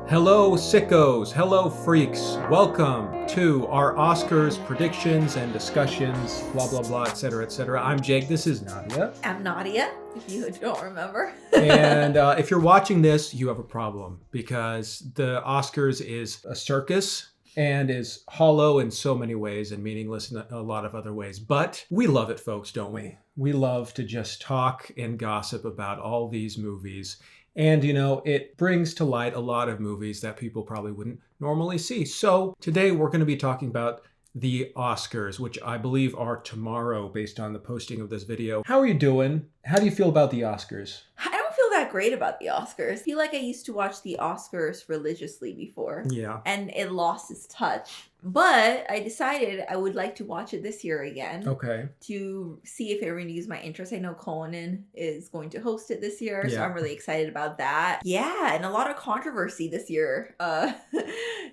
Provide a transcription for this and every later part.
Hello, sickos. Hello, freaks. Welcome to our Oscars predictions and discussions, blah, blah, blah, etc., etc. I'm Jake. This is Nadia. I'm Nadia, if you don't remember. And if you're watching this, you have a problem because the Oscars is a circus and is hollow in so many ways and meaningless in a lot of other ways. But we love it, folks, don't we? We love to just talk and gossip about all these movies. And, it brings to light a lot of movies that people probably wouldn't normally see. So today we're going to be talking about the Oscars, which I believe are tomorrow based on the posting of this video. How are you doing? How do you feel about the Oscars? I don't feel that great about the Oscars. I feel like I used to watch the Oscars religiously before. Yeah. And it lost its touch. But I decided I would like to watch it this year again. Okay. To see if it renews my interest. I know Conan is going to host it this year, so Yeah. I'm really excited about that. Yeah, and a lot of controversy this year.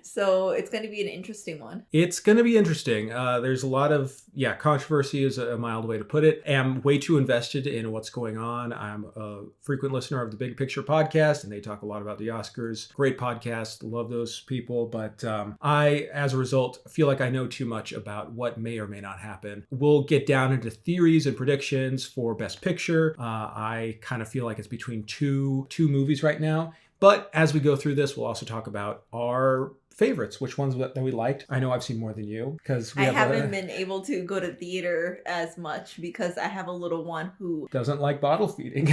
So it's going to be an interesting one. It's going to be interesting. There's a lot of, controversy is a mild way to put it. I'm way too invested in what's going on. I'm a frequent listener of the Big Picture podcast, and they talk a lot about the Oscars. Great podcast. Love those people. But I, as a result, feel like I know too much about what may or may not happen. We'll get down into theories and predictions for Best Picture. I kind of feel like it's between two movies right now. But as we go through this, we'll also talk about our favorites, which ones that we liked. I know I've seen more than you because I haven't been able to go to theater as much because I have a little one who doesn't like bottle feeding.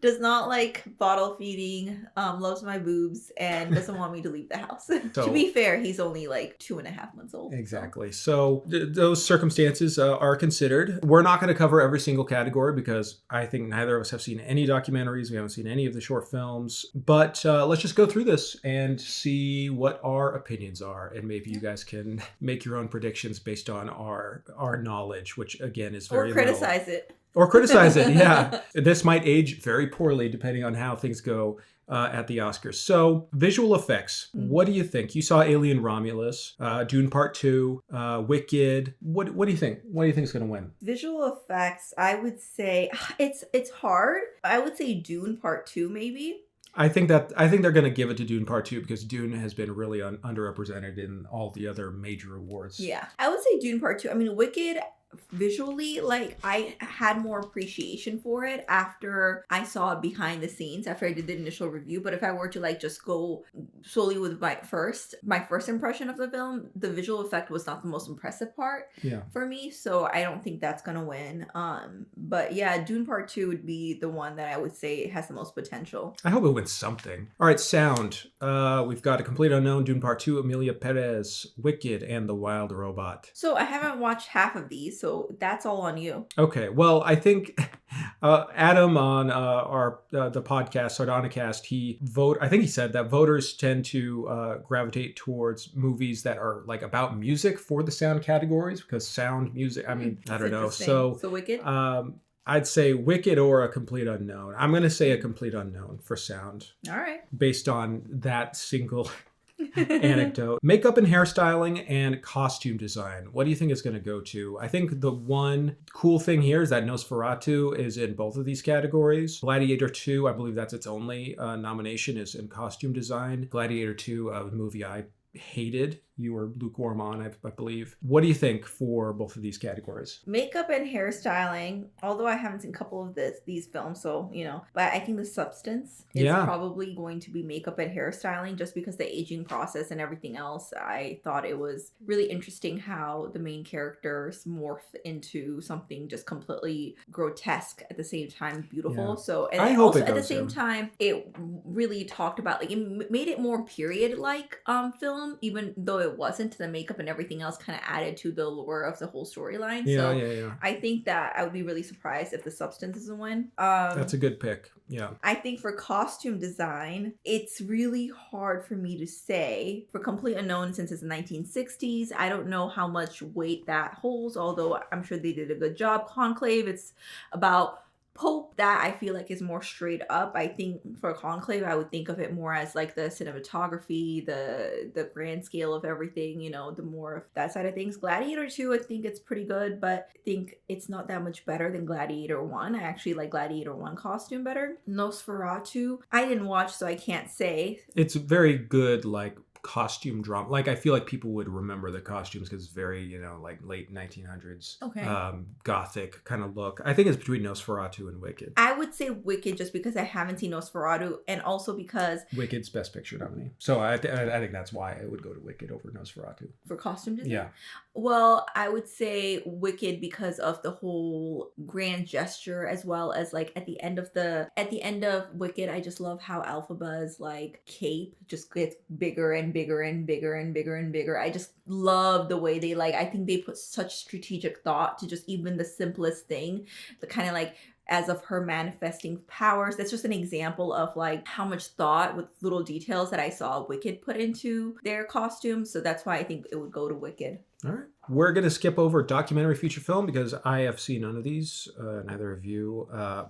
does not like bottle feeding, loves my boobs, and doesn't want me to leave the house. So, to be fair, he's only like 2.5 months old. Exactly. So those circumstances are considered. We're not going to cover every single category because I think neither of us have seen any documentaries. We haven't seen any of the short films. But let's just go through this and see what our opinions are, and maybe you guys can make your own predictions based on our knowledge, which again is very or criticize low. it Or criticize it. Yeah. This might age very poorly depending on how things go at the Oscars. So visual effects, what do you think? You saw Alien Romulus, Dune Part 2, Wicked. What do you think? What do you think is going to win? Visual effects, I would say it's hard. I would say Dune Part 2 maybe. I think they're going to give it to Dune Part 2 because Dune has been really underrepresented in all the other major awards. Yeah. I would say Dune Part 2. I mean, Wicked, visually, like, I had more appreciation for it after I saw it behind the scenes, after I did the initial review. But if I were to, like, just go solely with my first impression of the film, the visual effect was not the most impressive part for me. So I don't think that's gonna win. But yeah, Dune Part 2 would be the one that I would say has the most potential. I hope it wins something. All right, sound. We've got A Complete Unknown, Dune Part 2, Emilia Perez, Wicked, and The Wild Robot. So I haven't watched half of these, so that's all on you. Okay, well, I think Adam on the podcast, Sardonicast, I think he said that voters tend to gravitate towards movies that are like about music for the sound categories because sound, music, I mean, I don't know. So Wicked? I'd say Wicked or A Complete Unknown. I'm going to say A Complete Unknown for sound. All right. Based on that single anecdote. Makeup and hairstyling and costume design. What do you think it's going to go to? I think the one cool thing here is that Nosferatu is in both of these categories. Gladiator 2, I believe that's its only nomination, is in costume design. Gladiator 2, a movie I hated. You were lukewarm on, I believe. What do you think for both of these categories? Makeup and hairstyling, although I haven't seen a couple of these films, so, but I think the substance is probably going to be makeup and hairstyling just because the aging process and everything else. I thought it was really interesting how the main characters morph into something just completely grotesque at the same time beautiful. Yeah. So, and I hope also it at the goes same to. time, it really talked about, like, it made it more period-like film, even though it wasn't. The makeup and everything else kind of added to the lure of the whole storyline. Yeah. I think that I would be really surprised if the substance doesn't win. That's a good pick. Yeah. I think for costume design, it's really hard for me to say. For Complete Unknown, since it's the 1960s, I don't know how much weight that holds, although I'm sure they did a good job. Conclave, it's about Pope that I feel like is more straight up. I think for Conclave, I would think of it more as like the cinematography, the grand scale of everything, the more of that side of things. Gladiator 2, I think it's pretty good, but I think it's not that much better than Gladiator 1. I actually like Gladiator 1 costume better. Nosferatu, I didn't watch, so I can't say. It's very good, like costume drama. Like I feel like people would remember the costumes because it's very, like late 1900s, Okay. gothic kind of look. I think it's between Nosferatu and Wicked. I would say Wicked just because I haven't seen Nosferatu, and also because Wicked's Best Picture nominee. So I think that's why I would go to Wicked over Nosferatu. For costume design? Yeah. Well, I would say Wicked because of the whole grand gesture, as well as like at the end of Wicked, I just love how Elphaba's like cape just gets bigger and bigger and bigger and bigger and bigger. I just love the way they I think they put such strategic thought to just even the simplest thing, the kind of like as of her manifesting powers. That's just an example of like how much thought with little details that I saw Wicked put into their costumes. So that's why I think it would go to Wicked. All right. We're going to skip over documentary feature film because I have seen none of these, neither of you.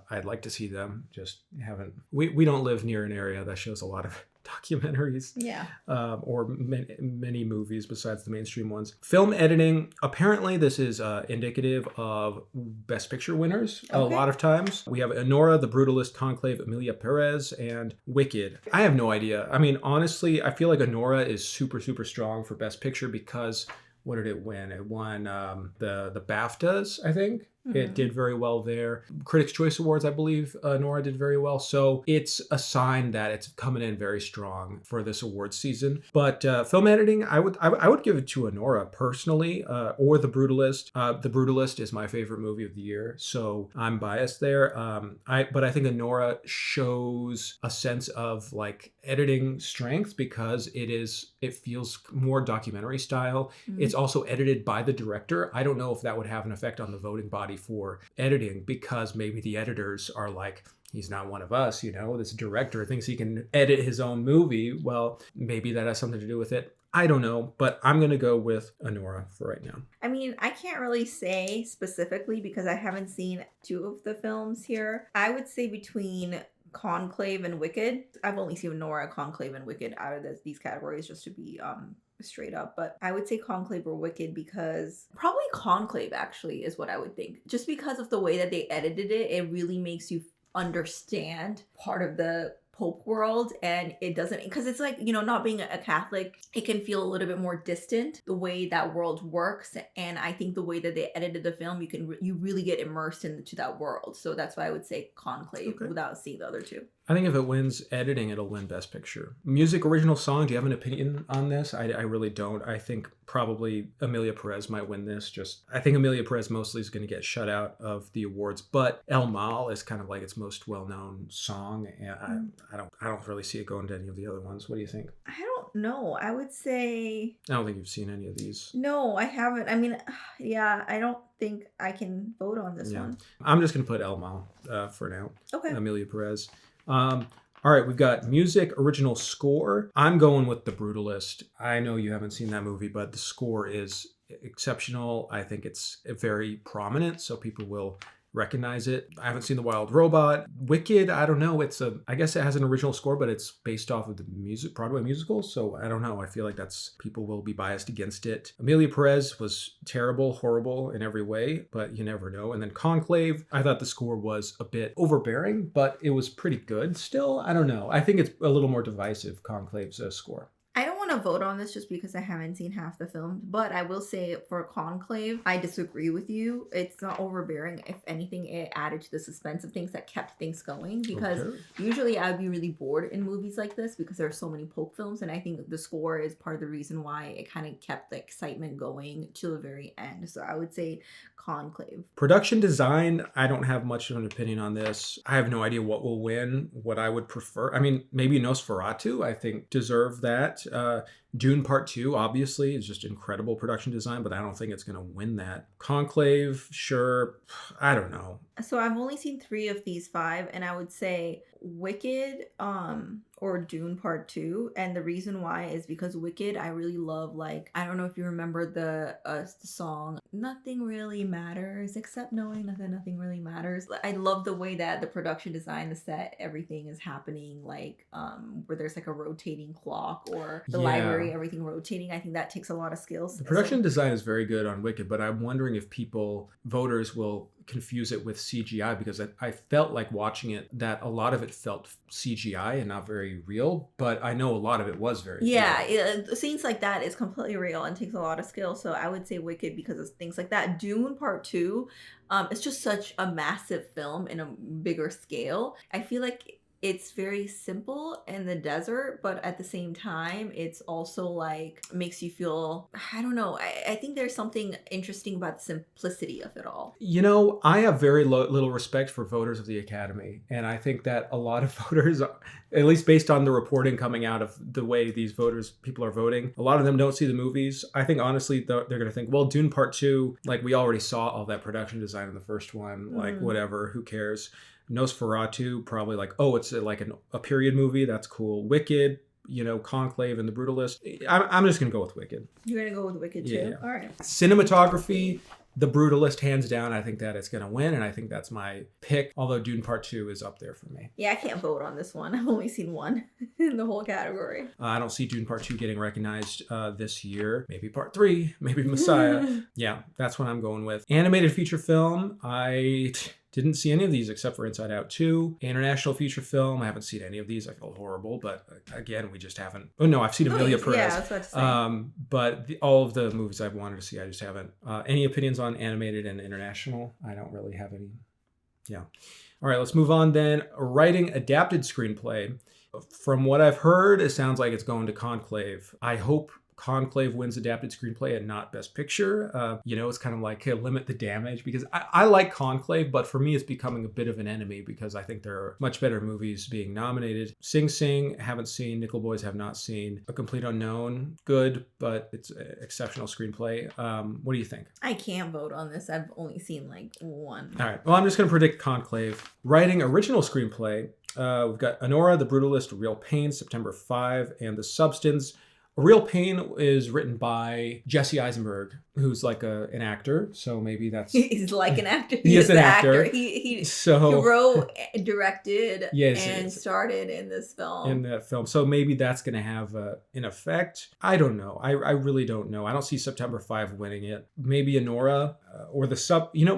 I'd like to see them, just haven't. We don't live near an area that shows a lot of documentaries. Yeah. Or many movies besides the mainstream ones. Film editing, apparently this is indicative of Best Picture winners. Okay. A lot of times. We have Anora, The Brutalist, Conclave, Emilia Perez, and Wicked. I have no idea. I mean, honestly, I feel like Anora is super, super strong for Best Picture because what did it win? It won the BAFTAs, I think. Mm-hmm. It did very well there. Critics' Choice Awards, I believe, Nora did very well. So it's a sign that it's coming in very strong for this awards season. But film editing, I would give it to Nora personally, or The Brutalist. The Brutalist is my favorite movie of the year, so I'm biased there. But I think Nora shows a sense of like editing strength because it feels more documentary style. Mm-hmm. It's also edited by the director. I don't know if that would have an effect on the voting body for editing because maybe the editors are like, he's not one of us, this director thinks he can edit his own movie. Well, maybe that has something to do with it. I don't know, but I'm going to go with Anora for right now. I mean, I can't really say specifically because I haven't seen two of the films here. I would say between Conclave and Wicked. I've only seen Nora, Conclave, and Wicked out of these categories just to be straight up, but I would say Conclave or Wicked because probably Conclave actually is what I would think. Just because of the way that they edited it, it really makes you understand part of the Pope world, and it doesn't, because it's like, not being a Catholic, it can feel a little bit more distant the way that world works. And I think the way that they edited the film, you really get immersed into that world. So that's why I would say Conclave without seeing the other two. I think if it wins editing, it'll win Best Picture. Music, original song, do you have an opinion on this? I really don't. I think probably Emilia Perez might win this. I think Emilia Perez mostly is going to get shut out of the awards, but El Mal is kind of like its most well-known song. And I don't really see it going to any of the other ones. What do you think? I don't know. I would say... I don't think you've seen any of these. No, I haven't. I mean, yeah, I don't think I can vote on this one. I'm just going to put El Mal for now. Okay. Emilia Perez. All right, we've got music, original score. I'm going with The Brutalist. I know you haven't seen that movie, but the score is exceptional. I think it's very prominent, so people will recognize it. I haven't seen The Wild Robot. Wicked, I don't know. I guess it has an original score, but it's based off of the Broadway musical. So I don't know. I feel like people will be biased against it. Emilia Perez was terrible, horrible in every way, but you never know. And then Conclave, I thought the score was a bit overbearing, but it was pretty good still. I don't know. I think it's a little more divisive, Conclave's score. I don't want to vote on this just because I haven't seen half the film, but I will say for Conclave, I disagree with you. It's not overbearing. If anything, it added to the suspense of things that kept things going, because usually I'd be really bored in movies like this because there are so many Pope films, and I think the score is part of the reason why it kind of kept the excitement going to the very end. So I would say Conclave. Production design, I don't have much of an opinion on this. I have no idea what will win, what I would prefer. I mean, maybe Nosferatu, I think, deserve that. Dune Part 2, obviously, is just incredible production design, but I don't think it's going to win that. Conclave, sure. I don't know. So I've only seen 3 of these 5, and I would say Wicked, or Dune Part 2. And the reason why is because Wicked, I really love, like, I don't know if you remember the song, Nothing Really Matters Except Knowing That Nothing Really Matters. I love the way that the production design, the set, everything is happening, like, where there's like a rotating clock or the library, everything rotating. I think that takes a lot of skills. The production design is very good on Wicked, but I'm wondering if voters will confuse it with CGI, because I felt like watching it that a lot of it felt CGI and not very real, but I know a lot of it was very real. Scenes like that is completely real and takes a lot of skill. So I would say Wicked because of things like that. Dune Part 2, it's just such a massive film in a bigger scale. I feel like it's very simple in the desert, but at the same time, it's also like makes you feel, I don't know. I think there's something interesting about the simplicity of it all. You know, I have very little respect for voters of the Academy. And I think that a lot of voters, at least based on the reporting coming out of the way these people are voting, a lot of them don't see the movies. I think honestly, they're going to think, well, Dune Part 2, like we already saw all that production design in the first one, like whatever, who cares? Nosferatu, probably like, oh, it's like a period movie. That's cool. Wicked, Conclave and The Brutalist. I'm just going to go with Wicked. You're going to go with Wicked too? Yeah. All right. Cinematography, The Brutalist, hands down. I think that it's going to win, and I think that's my pick, although Dune Part 2 is up there for me. Yeah, I can't vote on this one. I've only seen one in the whole category. I don't see Dune Part 2 getting recognized this year. Maybe Part 3, maybe Messiah. Yeah, that's what I'm going with. Animated feature film, I didn't see any of these except for Inside Out 2. International feature film, I haven't seen any of these. I feel horrible, but again, we just haven't. Oh no, I've seen Emilia Perez. Yeah, that's what to say. But all of the movies I've wanted to see, I just haven't. Any opinions on animated and international? I don't really have any. Yeah. All right, let's move on then. Writing adapted screenplay. From what I've heard, it sounds like it's going to Conclave. I hope Conclave wins adapted screenplay and not best picture. It's kind of like, hey, limit the damage, because I like Conclave, but for me it's becoming a bit of an enemy because I think there are much better movies being nominated. Sing Sing, haven't seen. Nickel Boys, have not seen. A Complete Unknown, good, but it's an exceptional screenplay. What do you think? I can't vote on this. I've only seen like one. All right, well, I'm just going to predict Conclave. Writing original screenplay, we've got Honora, The Brutalist, Real Pain, September 5, and The Substance. A Real Pain is written by Jesse Eisenberg, who's like an actor, so maybe that's... He's like an actor. He is an actor. He wrote, directed, and starred in this film. In that film. So maybe that's going to have an effect. I don't know. I really don't know. I don't see September 5 winning it. Maybe Honora or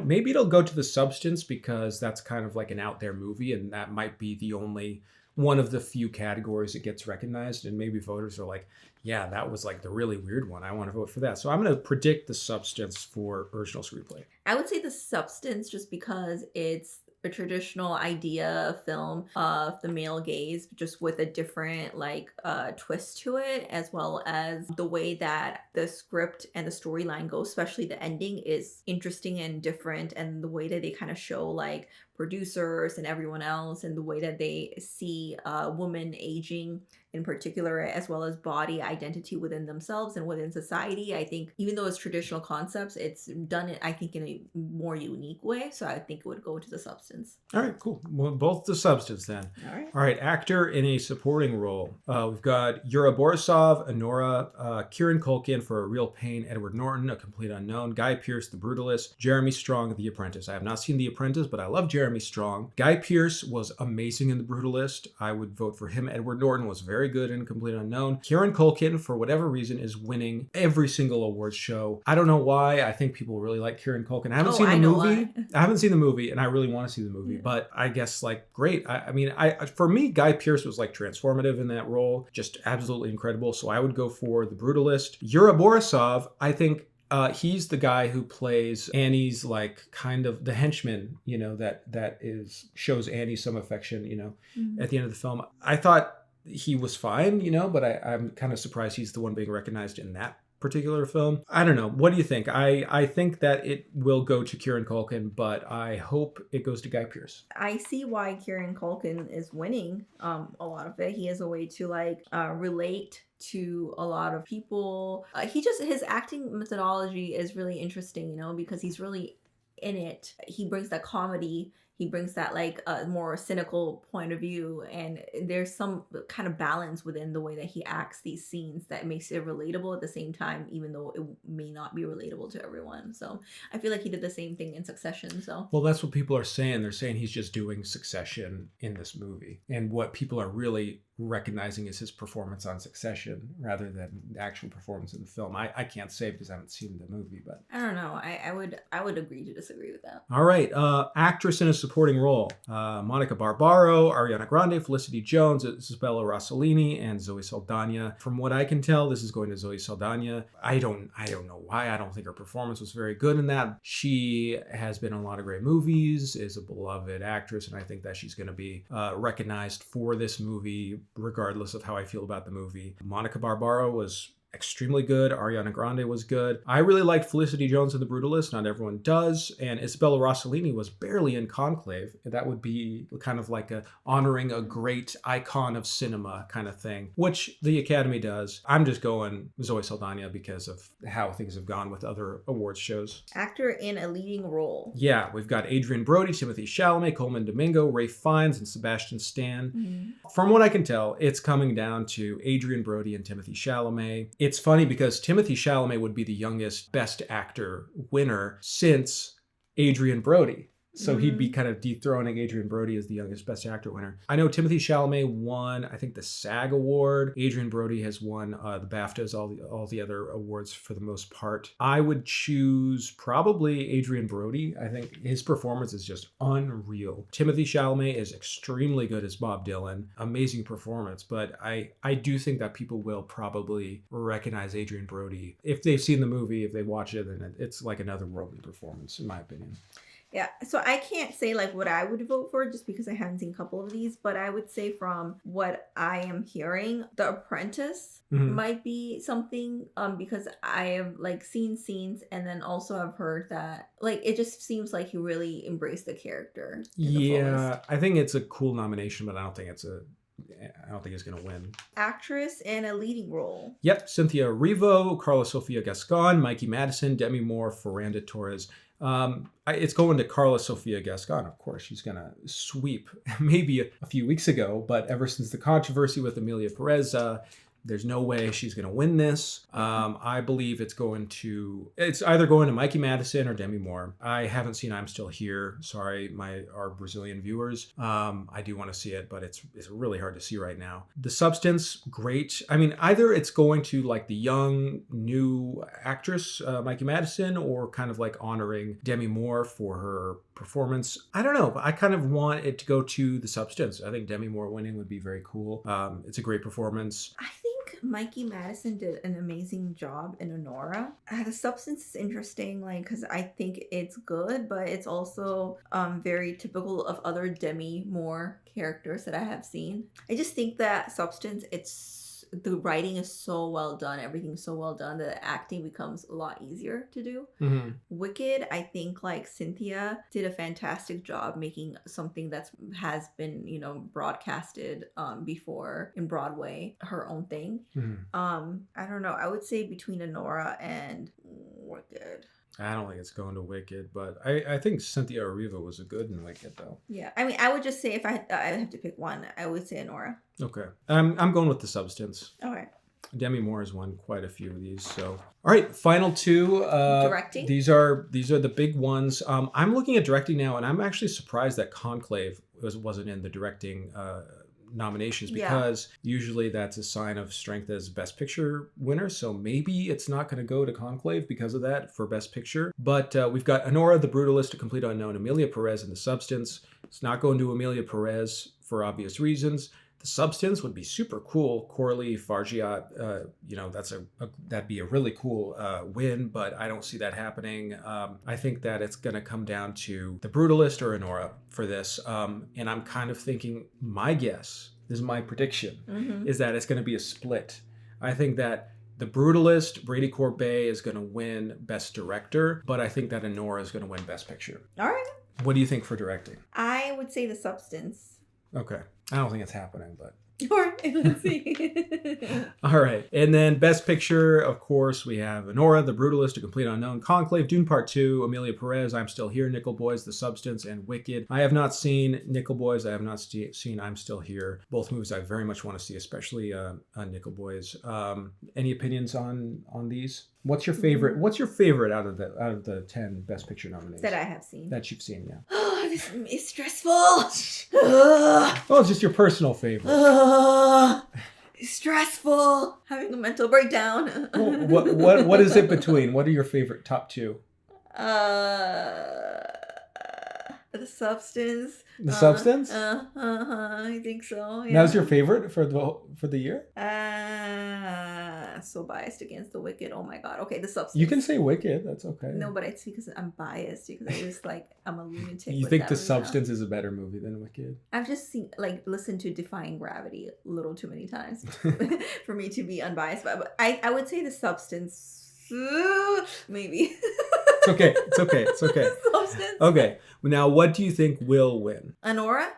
maybe it'll go to The Substance because that's kind of like an out there movie, and that might be the only one of the few categories that gets recognized, and maybe voters are like, yeah, that was like the really weird one. I want to vote for that. So I'm going to predict The Substance for original screenplay. I would say The Substance just because it's a traditional idea film of the male gaze, just with a different twist to it, as well as the way that the script and the storyline goes, especially the ending, is interesting and different, and the way that they kind of show like producers and everyone else, and the way that they see women aging in particular, as well as body identity within themselves and within society. I think even though it's traditional concepts, it's done it, I think, in a more unique way. So I think it would go to The Substance. All right, cool. Well, both The Substance then. All right, actor in a supporting role. We've got Yura Borisov, Honora, Kieran Culkin for A Real Pain, Edward Norton, A Complete Unknown, Guy Pearce, The Brutalist, Jeremy Strong, The Apprentice. I have not seen The Apprentice, but I love Jeremy Strong. Guy Pearce was amazing in The Brutalist. I would vote for him. Edward Norton was very good in Complete Unknown. Kieran Culkin, for whatever reason, is winning every single awards show. I don't know why. I think people really like Kieran Culkin. I haven't seen the movie. I haven't seen the movie, and I really want to see the movie. Yeah. But I guess great. For me, Guy Pearce was transformative in that role, just absolutely incredible. So I would go for The Brutalist. Yura Borisov, I think. He's the guy who plays Annie's kind of the henchman, that shows Annie some affection, at the end of the film. I thought he was fine, but I'm kind of surprised he's the one being recognized in that particular film. I don't know. What do you think? I think that it will go to Kieran Culkin, but I hope it goes to Guy Pearce. I see why Kieran Culkin is winning a lot of it. He has a way to relate to a lot of people. His acting methodology is really interesting, because he's really in it. He brings that comedy he brings that like a more cynical point of view, and there's some kind of balance within the way that he acts these scenes that makes it relatable at the same time, even though it may not be relatable to everyone. So I feel like he did the same thing in Succession. So Well, that's what people are saying. They're saying he's just doing Succession in this movie. And what people are really recognizing is his performance on Succession rather than the actual performance in the film. I can't say because I haven't seen the movie, but I don't know. I would agree to disagree with that. all right. Actress in a supporting role: Monica Barbaro, Ariana Grande, Felicity Jones, Isabella Rossellini, and Zoe Saldana. From what I can tell, this is going to Zoe Saldana. I don't know why. I don't think her performance was very good in that. She has been in a lot of great movies, is a beloved actress, and I think that she's going to be recognized for this movie regardless of how I feel about the movie. Monica Barbaro was extremely good. Ariana Grande was good. I really liked Felicity Jones in The Brutalist. Not everyone does. And Isabella Rossellini was barely in Conclave. That would be kind of like honoring a great icon of cinema kind of thing, which the Academy does. I'm just going Zoe Saldana because of how things have gone with other awards shows. Actor in a leading role. Yeah, we've got Adrian Brody, Timothée Chalamet, Coleman Domingo, Ralph Fiennes, and Sebastian Stan. Mm-hmm. From what I can tell, it's coming down to Adrian Brody and Timothée Chalamet. It's funny because Timothée Chalamet would be the youngest Best Actor winner since Adrian Brody. So he'd be kind of dethroning Adrian Brody as the youngest Best Actor winner. I know Timothée Chalamet won, I think, the SAG Award. Adrian Brody has won the BAFTAs, all the other awards for the most part. I would choose probably Adrian Brody. I think his performance is just unreal. Timothée Chalamet is extremely good as Bob Dylan. Amazing performance. But I do think that people will probably recognize Adrian Brody. If they've seen the movie, if they watch it, then it's like another worldly performance, in my opinion. Yeah, so I can't say like what I would vote for just because I haven't seen a couple of these, but I would say from what I am hearing, The Apprentice might be something because I have like seen scenes and then also I've heard that like it just seems like he really embraced the character. Yeah, I think it's a cool nomination, but I don't think it's going to win. Actress in a leading role. Yep, Cynthia Erivo, Carla Sofia Gascon, Mikey Madison, Demi Moore, Ferranda Torres. It's going to Carla Sofia Gascon, of course. She's going to sweep maybe a few weeks ago, but ever since the controversy with Emilia Perez, there's no way she's going to win this. I believe it's either going to Mikey Madison or Demi Moore. I haven't seen I'm Still Here. Sorry, our Brazilian viewers. I do want to see it, but it's really hard to see right now. The Substance, great. I mean, either it's going to like the young, new actress, Mikey Madison, or kind of like honoring Demi Moore for her performance. I don't know, but I kind of want it to go to The Substance. I think Demi Moore winning would be very cool. It's a great performance. I think Mikey Madison did an amazing job in Honora. The Substance is interesting, like, because I think it's good, but it's also very typical of other Demi Moore characters that I have seen. I just think that Substance, the writing is so well done, everything's so well done that the acting becomes a lot easier to do. Mm-hmm. Wicked, I think like Cynthia did a fantastic job making something that has been, broadcasted before in Broadway, her own thing. Mm-hmm. I don't know. I would say between Honora and Wicked. I don't think it's going to Wicked, but I think Cynthia Erivo was a good in Wicked, though. Yeah, I mean, I would just say if I have to pick one, I would say Honora. Okay, I'm going with The Substance. All right. Demi Moore has won quite a few of these, so all right, final two. Directing. These are the big ones. I'm looking at directing now, and I'm actually surprised that Conclave wasn't in the directing nominations because usually that's a sign of strength as Best Picture winner. So maybe it's not going to go to Conclave because of that for Best Picture. But we've got Honora, The Brutalist, A Complete Unknown, Emilia Perez, and The Substance. It's not going to Emilia Perez for obvious reasons. The Substance would be super cool. Corley, Fargiat, that'd be a really cool win, but I don't see that happening. I think that it's going to come down to The Brutalist or Honora for this. And I'm kind of thinking, my guess, this is my prediction, is that it's going to be a split. I think that The Brutalist, Brady Corbet, is going to win Best Director, but I think that Honora is going to win Best Picture. All right. What do you think for directing? I would say The Substance. Okay. I don't think it's happening, but... Or let's see. All All right. And then Best Picture, of course, we have Anora, The Brutalist, A Complete Unknown, Conclave, Dune Part 2, Amelia Perez, I'm Still Here, Nickel Boys, The Substance, and Wicked. I have not seen Nickel Boys. I have not seen I'm Still Here. Both movies I very much want to see, especially Nickel Boys. Any opinions on these? What's your favorite? What's your favorite out of the 10 Best Picture nominees That I have seen. that you've seen? Yeah. Oh, this is stressful. Oh, it's just your personal favorite. Stressful. Having a mental breakdown. Well, what is it between? What are your favorite top two? The Substance. The Substance? I think so. Yeah. That was your favorite for the year? So biased against the Wicked. Oh my god. Okay, The Substance. You can say Wicked. That's okay. No, but it's because I'm biased because I just I'm a lunatic. You with think that The movie Substance is a better movie than Wicked? I've just listened to Defying Gravity a little too many times for me to be unbiased. But I would say The Substance. Maybe. It's okay. Substance. Okay. Now, what do you think will win? Anora?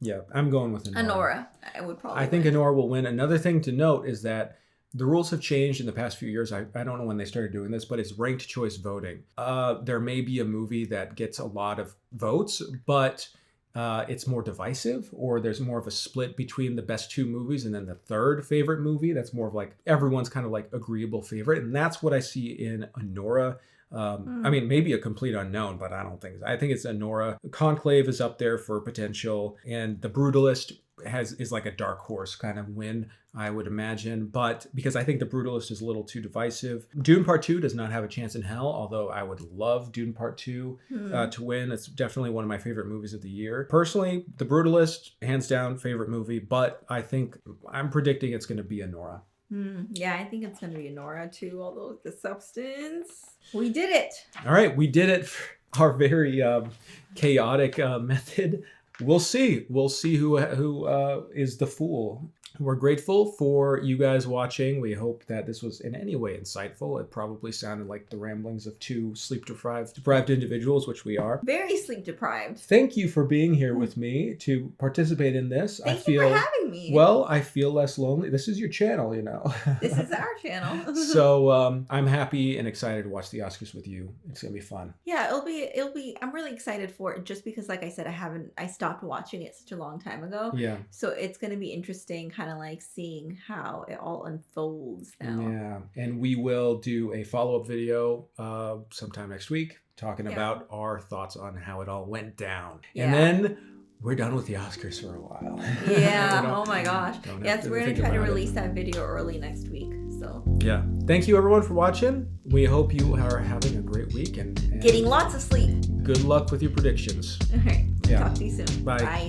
Yeah, I'm going with Anora. Anora. I would probably I think win. Anora will win. Another thing to note is that the rules have changed in the past few years. I don't know when they started doing this, but it's ranked choice voting. There may be a movie that gets a lot of votes, but it's more divisive, or there's more of a split between the best two movies and then the third favorite movie. That's more of like everyone's kind of like agreeable favorite. And that's what I see in Anora. I mean, maybe A Complete Unknown, but I think it's Anora. Conclave is up there for potential, and The Brutalist is like a dark horse kind of win, I would imagine. But because I think The Brutalist is a little too divisive. Dune Part 2 does not have a chance in hell, although I would love Dune Part 2 to win. It's definitely one of my favorite movies of the year. Personally, The Brutalist, hands down, favorite movie, but I'm predicting it's going to be Anora. Yeah, I think it's going to be Anora too, although The Substance. We did it. All right, we did it for our very chaotic method. We'll see who is the fool. We're grateful for you guys watching. We hope that this was in any way insightful. It probably sounded like the ramblings of two sleep-deprived individuals, which we are. Very sleep deprived. Thank you for being here with me to participate in this. Thank you for having me. Well, I feel less lonely. This is your channel, you know. This is our channel. So I'm happy and excited to watch the Oscars with you. It's gonna be fun. Yeah, it'll be. I'm really excited for it, just because, like I said, I stopped watching it such a long time ago. Yeah. So it's gonna be interesting, kind of like seeing how it all unfolds now. Yeah, and we will do a follow-up video sometime next week talking about our thoughts on how it all went down. Yeah. And then we're done with the Oscars for a while. Yeah. Oh my gosh. Yes, we're gonna try to release it. that video early next week. So yeah. Thank you everyone for watching. We hope you are having a great week and getting lots of sleep. Good luck with your predictions. All right. Yeah. Talk to you soon. Bye. Bye.